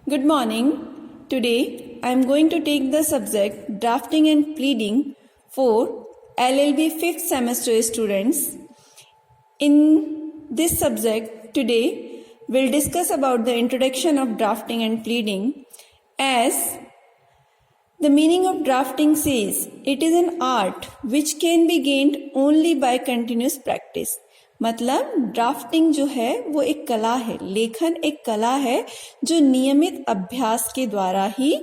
Good morning. Today I am going to take the subject drafting and pleading for LLB 5th semester students. In this subject today we'll discuss about the introduction of drafting and pleading. As the meaning of drafting says, it is an art which can be gained only by continuous practice. मतलब drafting जो है वो एक कला है, लेखन एक कला है जो नियमित अभ्यास के द्वारा ही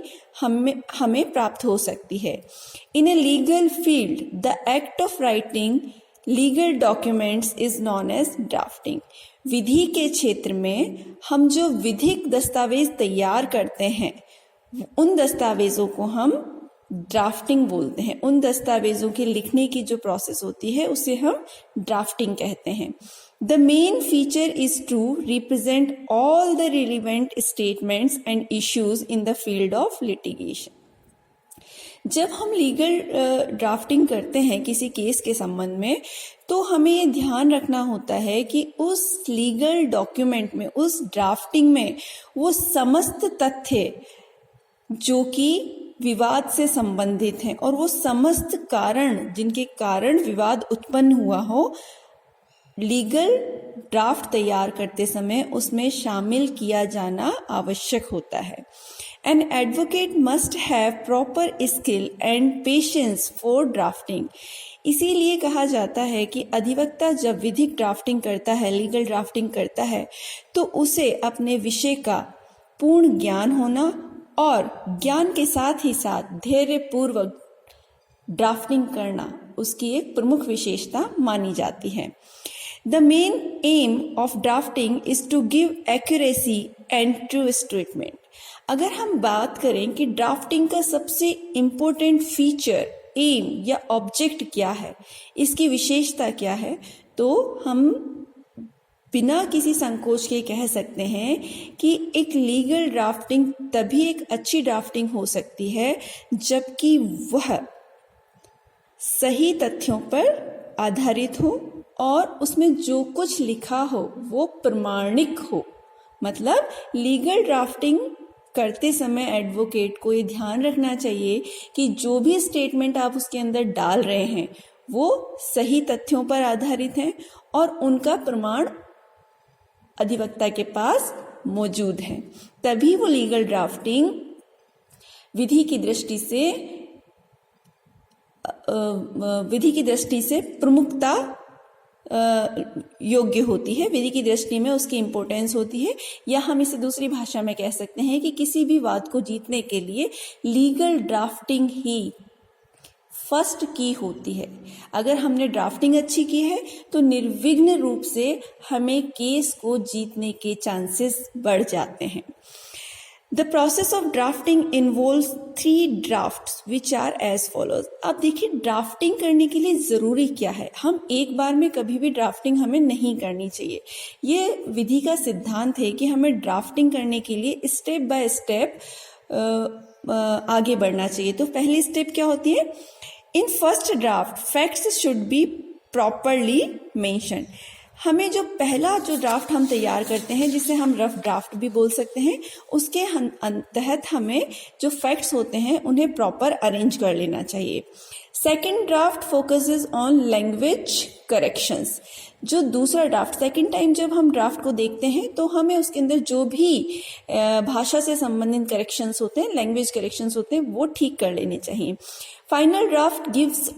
हमें प्राप्त हो सकती है. In a legal field the act of writing legal documents is known as drafting. विधि के क्षेत्र में हम जो विधिक दस्तावेज तैयार करते हैं उन दस्तावेजों को हम ड्राफ्टिंग बोलते हैं. उन दस्तावेजों के लिखने की जो प्रोसेस होती है उसे हम ड्राफ्टिंग कहते हैं. The main feature is to represent all the relevant statements and issues in the field of litigation. जब हम लीगल ड्राफ्टिंग करते हैं किसी केस के संबंध में तो हमें ये ध्यान रखना होता है कि उस लीगल डॉक्यूमेंट में, उस ड्राफ्टिंग में वो समस्त तथ्य जो कि विवाद से संबंधित हैं और वो समस्त कारण जिनके कारण विवाद उत्पन्न हुआ हो, लीगल ड्राफ्ट तैयार करते समय उसमें शामिल किया जाना आवश्यक होता है. An advocate must have proper skill and patience for drafting. इसीलिए कहा जाता है कि अधिवक्ता जब विधिक ड्राफ्टिंग करता है, लीगल ड्राफ्टिंग करता है, तो उसे अपने विषय का पूर्ण ज्ञान होना और ज्ञान के साथ ही साथ धैर्यपूर्वक ड्राफ्टिंग करना उसकी एक प्रमुख विशेषता मानी जाती है. The main aim of drafting is to give accuracy and true statement. अगर हम बात करें कि ड्राफ्टिंग का सबसे इम्पोर्टेंट फीचर, एम या ऑब्जेक्ट क्या है, इसकी विशेषता क्या है, तो हम बिना किसी संकोच के कह सकते हैं कि एक लीगल ड्राफ्टिंग तभी एक अच्छी ड्राफ्टिंग हो सकती है जबकि वह सही तथ्यों पर आधारित हो और उसमें जो कुछ लिखा हो वो प्रमाणिक हो. मतलब लीगल ड्राफ्टिंग करते समय एडवोकेट को ये ध्यान रखना चाहिए कि जो भी स्टेटमेंट आप उसके अंदर डाल रहे हैं वो सही तथ्यों पर आधारित हैं और उनका प्रमाण अधिवक्ता के पास मौजूद है. तभी वो लीगल ड्राफ्टिंग विधि की दृष्टि से प्रमुखता योग्य होती है. विधि की दृष्टि में उसकी इम्पोर्टेंस होती है. या हम इसे दूसरी भाषा में कह सकते हैं कि किसी भी वाद को जीतने के लिए लीगल ड्राफ्टिंग ही फर्स्ट की होती है. अगर हमने ड्राफ्टिंग अच्छी की है तो निर्विघ्न रूप से हमें केस को जीतने के चांसेस बढ़ जाते हैं. The process of drafting involves 3 drafts which are as follows. अब देखिए ड्राफ्टिंग करने के लिए ज़रूरी क्या है. हम एक बार में कभी भी ड्राफ्टिंग हमें नहीं करनी चाहिए. ये विधि का सिद्धांत है कि हमें ड्राफ्टिंग करने के लिए स्टेप बाय स्टेप आगे बढ़ना चाहिए. तो पहली स्टेप क्या होती है? In first draft facts should be properly mention. हमें जो पहला ड्राफ्ट हम तैयार करते हैं जिसे हम रफ ड्राफ्ट भी बोल सकते हैं, उसके तहत हमें जो फैक्ट्स होते हैं उन्हें प्रॉपर अरेंज कर लेना चाहिए. Second draft focuses on language corrections. जो दूसरा ड्राफ्ट सेकेंड टाइम जब हम ड्राफ्ट को देखते हैं तो हमें उसके अंदर जो भी भाषा से संबंधित करेक्शंस होते हैं, लैंग्वेज करेक्शंस होते हैं, वो ठीक कर लेने चाहिए. Final draft gives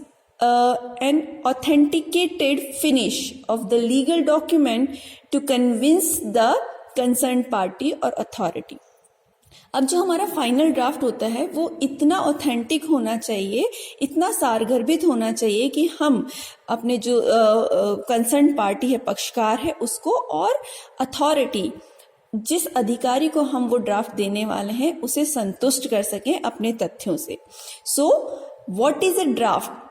an authenticated finish of the legal document to convince the concerned party or authority. अब जो हमारा फाइनल ड्राफ्ट होता है वो इतना ऑथेंटिक होना चाहिए, इतना सारगर्भित होना चाहिए कि हम अपने जो कंसर्न पार्टी है, पक्षकार है, उसको और अथॉरिटी, जिस अधिकारी को हम वो ड्राफ्ट देने वाले हैं, उसे संतुष्ट कर सकें अपने तथ्यों से. So what is a draft?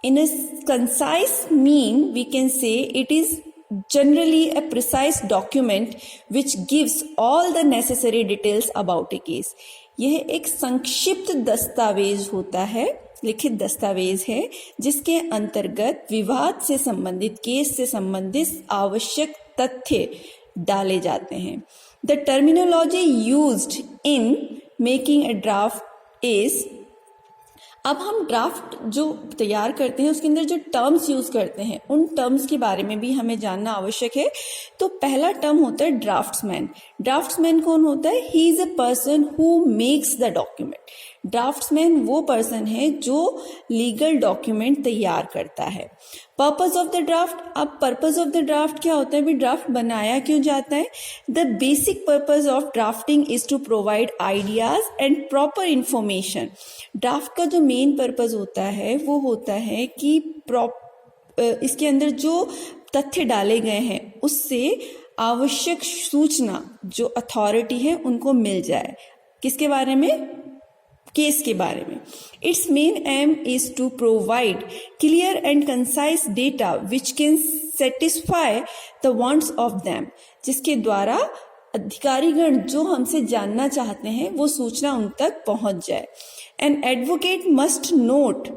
In a concise mean, we can say it is generally a precise document which gives all the necessary details about a case. यह एक संक्षिप्त दस्तावेज होता है, लिखित दस्तावेज है, जिसके अंतर्गत विवाद से संबंधित, केस से संबंधित आवश्यक तथ्य डाले जाते हैं. The terminology used in making a draft is, अब हम ड्राफ्ट जो तैयार करते हैं उसके अंदर जो टर्म्स यूज करते हैं उन टर्म्स के बारे में भी हमें जानना आवश्यक है। तो पहला टर्म होता है ड्राफ्ट्समैन। ड्राफ्ट्समैन कौन होता है? He is a person who makes the document. Draftsman वो पर्सन है जो लीगल डॉक्यूमेंट तैयार करता है। पर्पस ऑफ द ड्राफ्ट, अब पर्पस ऑफ द ड्राफ्ट क्या होता है? भी ड्राफ्ट बनाया क्यों जाता है? The basic purpose of drafting is to provide ideas and proper information. Draft का जो मेन पर्पस होता है वो होता है कि इसके अंदर जो तथ्य डाले गए हैं उससे आवश्यक सूचना जो अथॉरिटी है उनको मिल जाए। किसके बारे में? केस के बारे में। Its main aim is to provide clear and concise data which can satisfy the wants of them, जिसके द्वारा अधिकारीगण जो हमसे जानना चाहते हैं वो सूचना उन तक पहुंच जाए। An advocate must note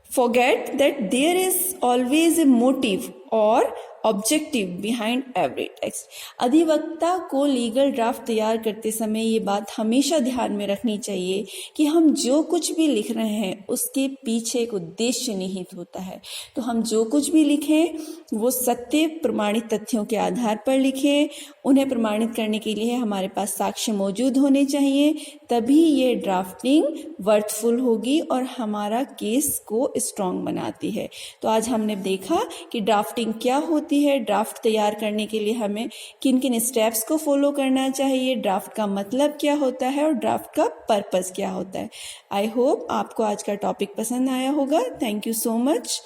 forget that there is always a motive or objective behind every text. अधिवक्ता को लीगल ड्राफ्ट तैयार करते समय ये बात हमेशा ध्यान में रखनी चाहिए कि हम जो कुछ भी लिख रहे हैं उसके पीछे एक उद्देश्य निहित होता है। तो हम जो कुछ भी लिखें वो सत्य प्रमाणित तथ्यों के आधार पर लिखें। उन्हें प्रमाणित करने के लिए हमारे पास साक्ष्य मौजूद होने चाहिए, तभी ये ड्राफ्टिंग वर्थफुल होगी और हमारा केस को स्ट्रॉन्ग बनाती है। तो आज हमने देखा कि ड्राफ्टिंग क्या होती है, ड्राफ्ट तैयार करने के लिए हमें किन किन स्टेप्स को फॉलो करना चाहिए, ड्राफ्ट का मतलब क्या होता है और ड्राफ्ट का पर्पस क्या होता है। आई होप आपको आज का टॉपिक पसंद आया होगा। Thank you so much.